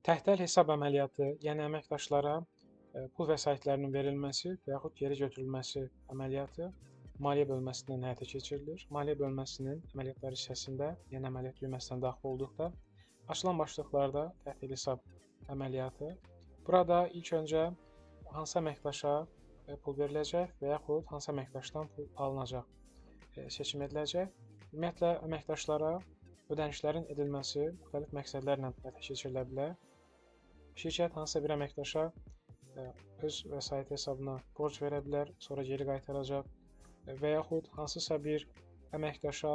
Təhdil hesab əməliyyatı, yəni əməkdaşlara pul vəsaitlərinin verilməsi və yaxud geri götürülməsi əməliyyatı maliyyə bölməsindən həyata keçirilir. Maliyyə bölməsinin əməliyyatlar hissəsində, yəni əməliyyat düyməsinə daxil olduqda açılan başlıqlarda təhdil hesab əməliyyatı. Burada ilk öncə hansı əməkdaşa pul veriləcək və yaxud hansı əməkdaşdan pul alınacaq seçim ediləcək. Ümumiyyətlə, əməkdaşlara ödənişlərin edilməsi müxtəlif məqsədlərlə həyata keçirilə bilər. Şirkət hansısa bir əməkdaşa öz vəsait hesabına borc verə bilər, sonra geri qaytaracaq və yaxud hansısa bir əməkdaşa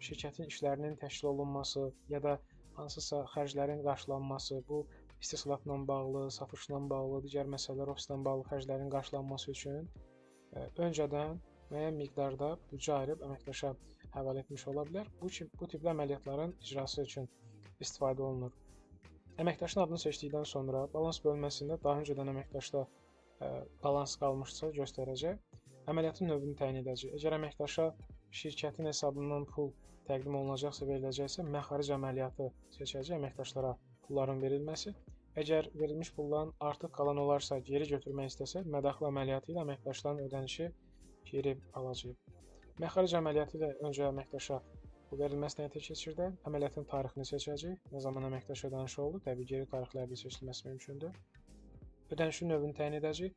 şirkətin işlərinin təşkil olunması ya da hansısa xərclərin qarşılanması, bu istehsalatla bağlı, satışla bağlı, digər məsələlər, ofislə bağlı xərclərin qarşılanması üçün öncədən müəyyən miqdarda büdcə ayırıb əməkdaşa həvalə etmiş ola bilər. Bu tipli əməliyyatların icrası üçün istifadə olunur. Əməkdaşın adını seçdikdən sonra balans bölməsində daha öncədən əməkdaşda balans qalmışsa göstərəcək. Əməliyyatın növünü təyin edəcək. Əgər əməkdaşa şirkətin hesabından pul təqdim olunacaqsa, veriləcəksə, məxaric əməliyyatı seçəcək, əməkdaşlara pulların verilməsi. Əgər verilmiş pulların artıq qalan olarsa, geri götürmək istəsə, mədaxil əməliyyatı ilə əməkdaşdan ödənişi geri alacaq. Məxaric əməliyyatı ilə öncə əməkdaşa pul verilməsini həyata keçirdək. Əməliyyatın tarixini seçəcək. Nə zaman əməkdaş ödənişi oldu? Təbii geri tarixlərdə seçilməsi mümkündür. Ödənişin növünü təyin edəcək.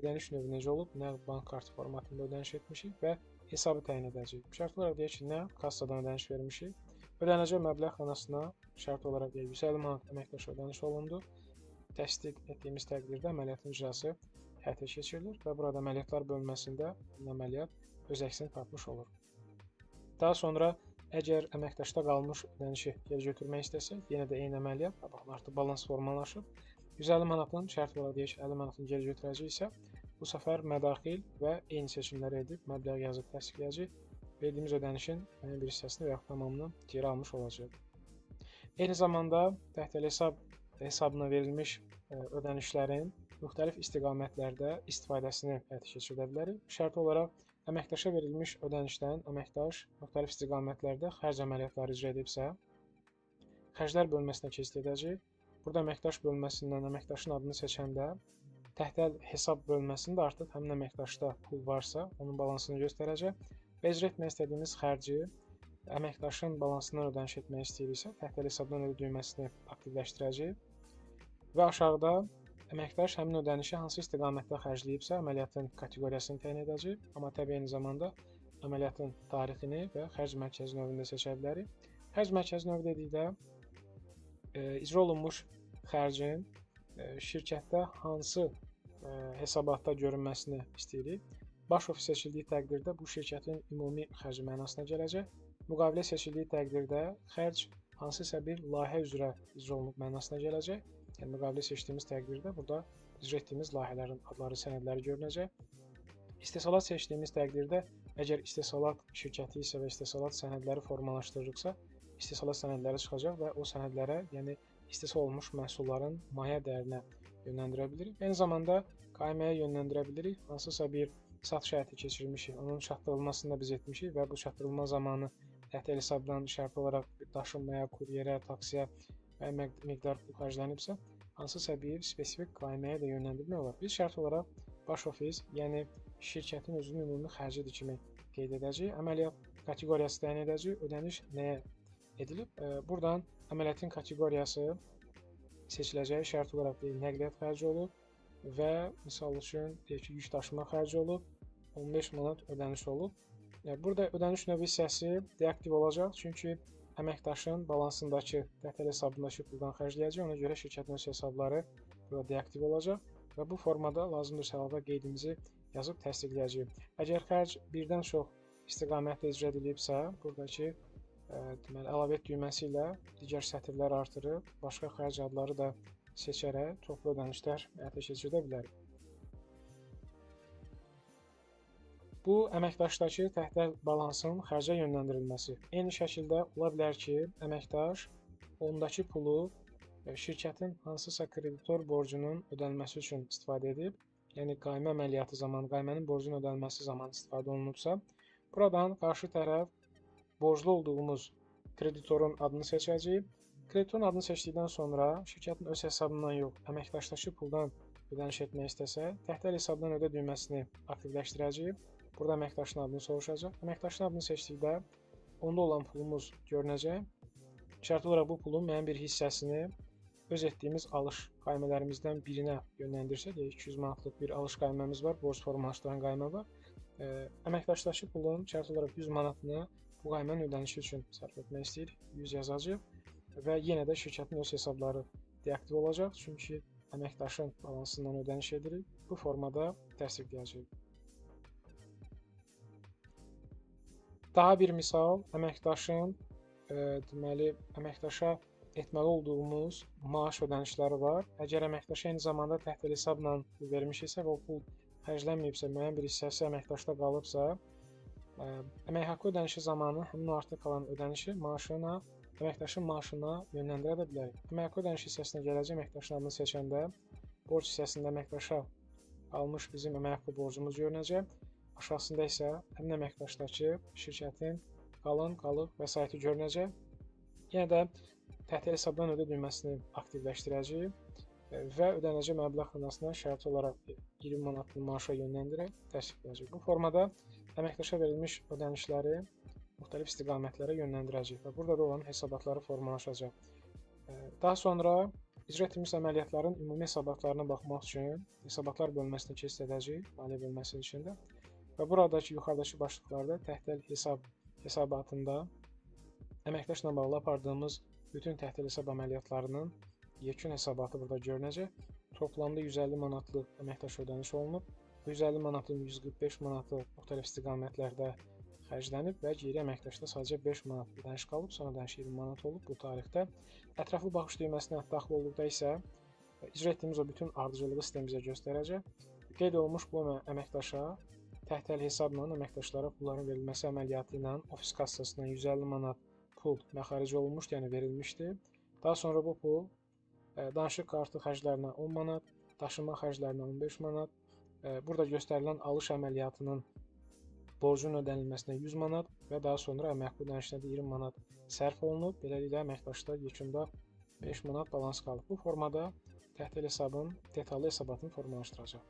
Ödəniş növü necə olub? Nə bank kartı formatında ödəniş etmişik və hesabı təyin edəcək. Şərt olaraq deyək ki, nə kassadan ödəniş vermişik. Ödənəcək məbləğ xanasına şərt olaraq 150 manat əməkdaşa ödəniş olundu. Təsdiq etdiyimiz təqdirdə əməliyyatın icrası həyata keçirilir və burada əməliyyatlar bölməsində əməliyyat öz əksini tapmış olur. Daha sonra əgər əməkdaşda qalmış ödənişi geri götürmək istəsək, yenə də eyni əməliyyat, artıq balans formalaşıb. 150 manatın şərt olaraq deyək ki, 50 manatını geri götürəcəksə, bu səfər mədaxil və eyni seçimləri edib məbləğ yazıb təsdiqləyəcək. Verdiyimiz ödənişin bir hissəsini və yaxud tamamını geri almış olacaq. Eyni zamanda təhdil hesabına verilmiş ödənişlərin müxtəlif istiqamətlərdə istifadəsini həyata keçirə bilərik. Şərt olaraq əməkdaşa verilmiş ödənişdən əməkdaş müxtəlif istiqamətlərdə xərc əməliyyatları icra edibsə, xərclər bölməsinə keçid edəcək. Burada əməkdaş bölməsindən əməkdaşın adını seçəndə təhdil hesab bölməsində artıq həmin əməkdaşda pul varsa, onun balansını göstərəcək və icra etmək istədiyimiz xərci əməkdaşın balansından ödəniş etmək istəyiriksə, təhdil hesabdan ödə düyməsini aktivləşdirəcək və aşağıda əməkdaş həmin ödənişi hansı istiqamətdə xərcləyibsə, əməliyyatın kateqoriyasını təyin edəcək, amma təbii eyni zamanda əməliyyatın tarixini və xərc mərkəzi növünü də seçə bilərik. Xərc mərkəzi növü dedikdə icra olunmuş xərcin şirkətdə hansı hesabatda görünməsini istəyirik. Baş ofis seçildiyi təqdirdə bu şirkətin ümumi xərci mənasına gələcək. Müqavilə seçildiyi təqdirdə xərc hansısa bir layihə üzrə icra olunub mənasına gələcək. Yəni, müqavilə seçdiyimiz təqdirdə burada icra etdiyimiz layihələrin adları, sənədləri görünəcək. İstehsalat seçdiyimiz təqdirdə, əgər istehsalat şirkəti isə və istehsalat sənədləri formalaşdırırıqsa, istehsalat sənədləri çıxacaq və o sənədlərə, yəni istehsal olunmuş məhsulların mayə dəyərinə yönləndirə bilirik. Eyni zamanda qaiməyə yönləndirə bilirik. Hansısa bir satış həyata keçirmişik, onun çatdırılmasını da biz etmişik və bu çatdırılma zamanı təhdil hesabdan şərti olaraq daşınmaya, kuryerə, taksiyə miqdar pul xərclənibsə, hansısa bir spesifik qaiməyə də yönləndirmək olar. Biz şərt olaraq baş ofis, yəni şirkətin özünün ümumi xərcidir kimi qeyd edəcək. Əməliyyat kateqoriyası təyin edəcək. Ödəniş nəyə edilib? Buradan əməliyyatın kateqoriyası seçiləcək. Şərt olaraq deyil, nəqliyyat xərci olub və misal üçün deyək ki, yük daşıma xərci olub, 15 manat ödəniş olub. Burada ödəniş növü hissəsi deaktiv olacaq, çünki əməkdaşın balansındakı təhdil hesabındakı puldan xərcləyəcək. Ona görə şirkətin öz hesabları burada deaktiv olacaq və bu formada lazımdırsa əlavə qeydimizi yazıb təsdiqləyəcəyik. Əgər xərc birdən çox istiqamətdə icra edilibsə, buradakı əlavə et düyməsi ilə digər sətirlər artırıb, başqa xərc adları da seçərək toplu ödənişlər həyata keçirə bilərik. Bu, əməkdaşdakı təhdil balansın xərcə yönləndirilməsi. Eyni şəkildə ola bilər ki, əməkdaş ondakı pulu şirkətin hansısa kreditor borcunun ödənilməsi üçün istifadə edib, yəni qaymə əməliyyatı zamanı, qaymənin borcunun ödənilməsi zamanı istifadə olunubsa, buradan qarşı tərəf borclu olduğumuz kreditorun adını seçəcəyik. Kreditorun adını seçdikdən sonra şirkətin öz hesabından yox, əməkdaşdakı puldan ödəniş etmək istəsə, təhtəl hesabdan ödə düyməsini aktivləşdirəcəyik. Burada əməkdaşın adını soruşacaq. Əməkdaşın adını seçdikdə onda olan pulumuz görünəcək. Şərt olaraq bu pulun müəyyən bir hissəsini öz etdiyimiz alış qaymələrimizdən birinə yönləndirsək, 200 manatlıq bir alış qayməmiz var, borc formalaşdıran qaymə var. Əməkdaşdakı pulun şərt olaraq 100 manatını bu qaymənin ödənişi üçün sərf etmək istəyirik. 100 yazacağıq və yenə də şirkətin öz hesabları deaktiv olacaq, çünki əməkdaşın balansından ödəniş edirik. Bu formada təsdiqləyəcəyik. Daha bir misal, əməkdaşın əməkdaşa etməli olduğumuz maaş ödənişləri var. Əgər əməkdaşa eyni zamanda təhtəl hesabla pul vermişiksə və o pul xərclənməyibsə, müəyyən bir hissəsi əməkdaşda qalıbsa, əmək haqqı ödənişi zamanı həmin o artıq qalan ödənişi əməkdaşın maaşına yönləndirə bilərik. Əmək haqqı ödəniş hissəsinə gələcək, əməkdaşın adını seçəndə borc hissəsində əməkdaşa almış bizim əmək haqqı borcumuz görünəcək. Aşağısında isə həmin əməkdaşdakı şirkətin qalan, qalıq vəsaiti görünəcək. Yenə də təhtəl hesabdan ödə düyməsini aktivləşdirəcəyik və ödənəcək məbləğ xanasına şərt olaraq 20 manatlıq maaşa yönləndirək, təsdiqləyəcəyik. Bu formada əməkdaşa verilmiş ödənişləri müxtəlif istiqamətlərə yönləndirəcəyik və burada da olan hesabatları formalaşacaq. Daha sonra icra etdiyimiz əməliyyatların ümumi hesabatlarına baxmaq üçün hesabatlar bölməsinə keçid edəcəyik, maliyyə bölməsinin içində və buradakı yuxarıdakı başlıqlarda təhtəl hesab hesabatında əməkdaşla bağlı apardığımız bütün təhtəl hesab əməliyyatlarının yekun hesabatı burada görünəcək. Toplamda 150 manatlıq əməkdaş ödəniş olunub. Bu 150 manatlığın 145 manatı müxtəlif istiqamətlərdə xərclənib və geri əməkdaşda sadəcə 5 manat ödəniş qalıb. Son ödəniş 20 manat olub bu tarixdə. Ətraflı baxış düyməsinə daxil olduqda isə icra etdiyimiz o bütün ardıcılığı sistem bizə göstərəcək. Qeyd olunmuş bu əməkdaşa təhtəl hesabla əməkdaşlara pulların verilməsi əməliyyatı ilə ofis kassasından 150 manat pul məxaric olunmuşdu, yəni verilmişdi. Daha sonra bu pul danışıq kartı xərclərinə 10 manat, daşınma xərclərinə 15 manat, burada göstərilən alış əməliyyatının borcun ödənilməsinə 100 manat və daha sonra əmək haqqı ödənişinə də 20 manat sərf olunub. Beləliklə əməkdaşda yekunda 5 manat balans qalıb. Bu formada təhtəl hesabın detallı hesabatını formalaşdıracaq.